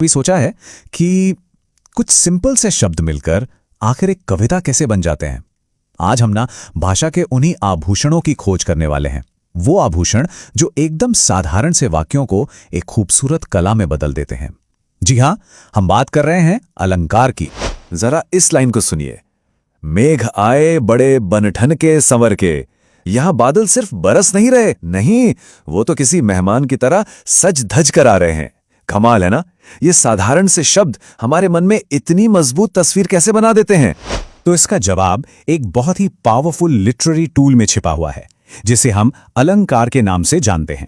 भी सोचा है कि कुछ सिंपल से शब्द मिलकर आखिर एक कविता कैसे बन जाते हैं। आज हम ना भाषा के उन्हीं आभूषणों की खोज करने वाले हैं, वो आभूषण जो एकदम साधारण से वाक्यों को एक खूबसूरत कला में बदल देते हैं। जी हां, हम बात कर रहे हैं अलंकार की। जरा इस लाइन को सुनिए। मेघ आए बड़े बनठन के संवर के। यहां बादल सिर्फ बरस नहीं रहे, नहीं, वो तो किसी मेहमान की तरह सज धज कर आ रहे हैं। कमाल है ना, ये साधारण से शब्द हमारे मन में इतनी मजबूत तस्वीर कैसे बना देते हैं। तो इसका जवाब एक बहुत ही पावरफुल लिटरेरी टूल में छिपा हुआ है, जिसे हम अलंकार के नाम से जानते हैं।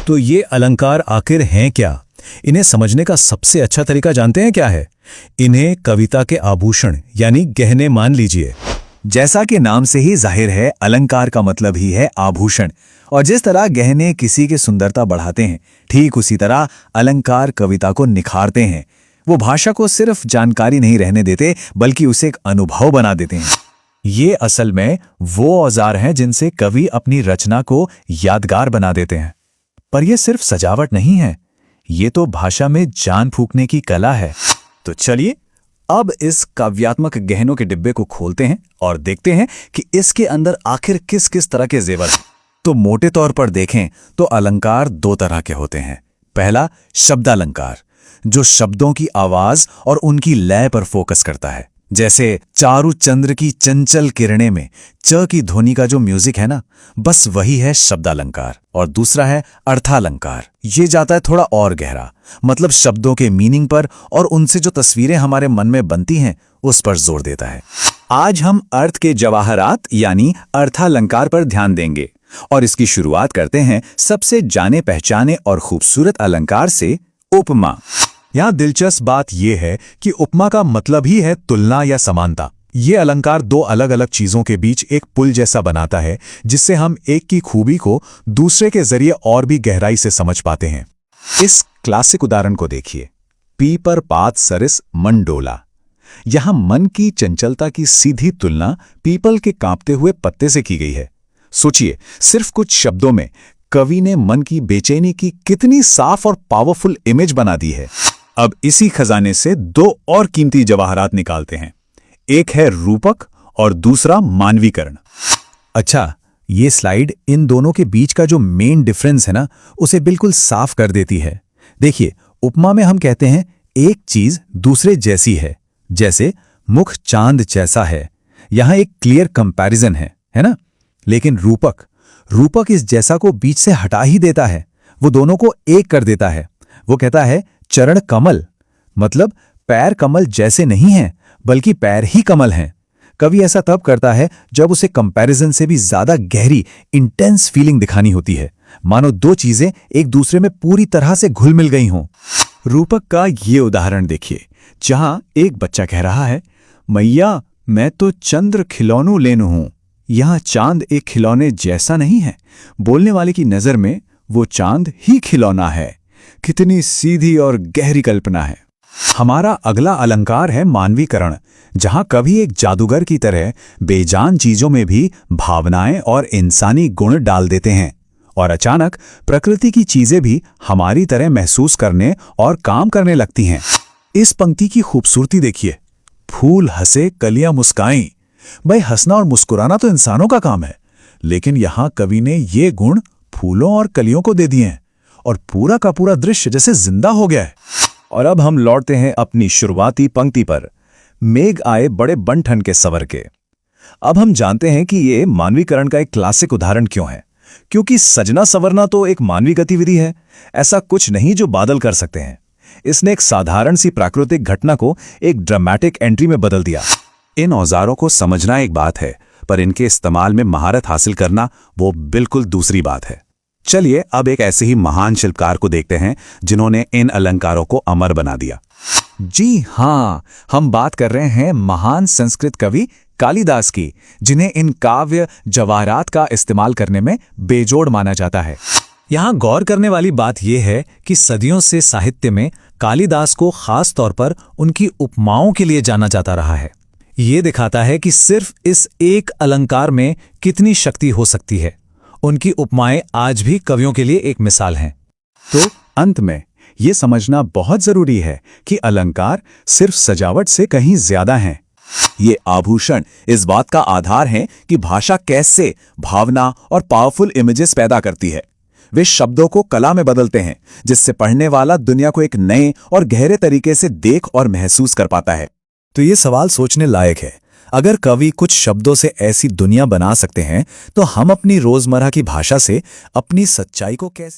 तो ये अलंकार आखिर हैं क्या? इन्हें समझने का सबसे अच्छा तरीका जानते हैं क्या है? इन्हें कविता के आभूषण यानी गहने मान लीजिए। जैसा कि नाम से ही जाहिर है, अलंकार का मतलब ही है आभूषण। और जिस तरह गहने किसी की सुंदरता बढ़ाते हैं, ठीक उसी तरह अलंकार कविता को निखारते हैं। वो भाषा को सिर्फ जानकारी नहीं रहने देते, बल्कि उसे एक अनुभव बना देते हैं। ये असल में वो औजार हैं जिनसे कवि अपनी रचना को यादगार बना देते हैं। पर यह सिर्फ सजावट नहीं है, ये तो भाषा में जान फूंकने की कला है। तो चलिए अब इस काव्यात्मक गहनों के डिब्बे को खोलते हैं और देखते हैं कि इसके अंदर आखिर किस किस तरह के जेवर हैं। तो मोटे तौर पर देखें तो अलंकार दो तरह के होते हैं। पहला शब्दालंकार, जो शब्दों की आवाज और उनकी लय पर फोकस करता है। जैसे चारु चंद्र की चंचल किरणें में च की ध्वनि का जो म्यूजिक है ना, बस वही है शब्दालंकार। और दूसरा है अर्थालंकार। ये जाता है थोड़ा और गहरा, मतलब शब्दों के मीनिंग पर और उनसे जो तस्वीरें हमारे मन में बनती हैं उस पर जोर देता है। आज हम अर्थ के जवाहरात यानी अर्थालंकार पर ध्यान देंगे और इसकी शुरुआत करते हैं सबसे जाने पहचाने और खूबसूरत अलंकार से, उपमा। यहां दिलचस्प बात यह है कि उपमा का मतलब ही है तुलना या समानता। ये अलंकार दो अलग अलग चीजों के बीच एक पुल जैसा बनाता है, जिससे हम एक की खूबी को दूसरे के जरिए और भी गहराई से समझ पाते हैं। इस क्लासिक उदाहरण को देखिए, पीपर पात सरिस मन डोला। यहां मन की चंचलता की सीधी तुलना पीपल के कांपते हुए पत्ते से की गई है। सोचिए, सिर्फ कुछ शब्दों में कवि ने मन की बेचैनी की कितनी साफ और पावरफुल इमेज बना दी है। अब इसी खजाने से दो और कीमती जवाहरात निकालते हैं। एक है रूपक और दूसरा मानवीकरण। अच्छा, ये स्लाइड इन दोनों के बीच का जो मेन डिफरेंस है ना, उसे बिल्कुल साफ कर देती है। देखिए, उपमा में हम कहते हैं एक चीज दूसरे जैसी है, जैसे मुख चांद जैसा है। यहां एक क्लियर कंपैरिजन है ना? लेकिन रूपक इस जैसा को बीच से हटा ही देता है। वो दोनों को एक कर देता है। वो कहता है चरण कमल, मतलब पैर कमल जैसे नहीं हैं, बल्कि पैर ही कमल हैं। कवि ऐसा तब करता है जब उसे कंपैरिजन से भी ज्यादा गहरी, इंटेंस फीलिंग दिखानी होती है, मानो दो चीजें एक दूसरे में पूरी तरह से घुल मिल गई हों। रूपक का ये उदाहरण देखिए, जहां एक बच्चा कह रहा है, मैया मैं तो चंद्र खिलौनों लेनू हूं। यहां चांद एक खिलौने जैसा नहीं है, बोलने वाले की नजर में वो चांद ही खिलौना है। कितनी सीधी और गहरी कल्पना है। हमारा अगला अलंकार है मानवीकरण, जहां कवि एक जादूगर की तरह बेजान चीजों में भी भावनाएं और इंसानी गुण डाल देते हैं, और अचानक प्रकृति की चीजें भी हमारी तरह महसूस करने और काम करने लगती हैं। इस पंक्ति की खूबसूरती देखिए, फूल हंसे कलियां मुस्काईं। भाई, हंसना और मुस्कुराना तो इंसानों का काम है, लेकिन यहां कवि ने ये गुण फूलों और कलियों को दे दिए हैं और पूरा का पूरा दृश्य जैसे जिंदा हो गया है। और अब हम लौटते हैं अपनी शुरुआती पंक्ति पर, मेघ आए बड़े बनठन के संवर के। अब हम जानते हैं कि ये मानवीकरण का एक क्लासिक उदाहरण क्यों है, क्योंकि सजना संवरना तो एक मानवीय गतिविधि है। ऐसा कुछ नहीं जो बादल कर सकते हैं। इसने एक साधारण सी प्राकृतिक घटना को एक ड्रामेटिक एंट्री में बदल दिया। इन औजारों को समझना एक बात है, पर इनके इस्तेमाल में महारत हासिल करना वो बिल्कुल दूसरी बात है। चलिए अब एक ऐसे ही महान शिल्पकार को देखते हैं जिन्होंने इन अलंकारों को अमर बना दिया। जी हां, हम बात कर रहे हैं महान संस्कृत कवि कालिदास की, जिन्हें इन काव्य जवाहरात का इस्तेमाल करने में बेजोड़ माना जाता है। यहां गौर करने वाली बात यह है कि सदियों से साहित्य में कालिदास को खास तौर पर उनकी उपमाओं के लिए जाना जाता रहा है। ये दिखाता है कि सिर्फ इस एक अलंकार में कितनी शक्ति हो सकती है। उनकी उपमाएं आज भी कवियों के लिए एक मिसाल हैं। तो अंत में ये समझना बहुत जरूरी है कि अलंकार सिर्फ सजावट से कहीं ज्यादा हैं। ये आभूषण इस बात का आधार हैं कि भाषा कैसे भावना और पावरफुल इमेजेस पैदा करती है। वे शब्दों को कला में बदलते हैं, जिससे पढ़ने वाला दुनिया को एक नए और गहरे तरीके से देख और महसूस कर पाता है। तो ये सवाल सोचने लायक है। अगर कवि कुछ शब्दों से ऐसी दुनिया बना सकते हैं, तो हम अपनी रोजमर्रा की भाषा से अपनी सच्चाई को कैसे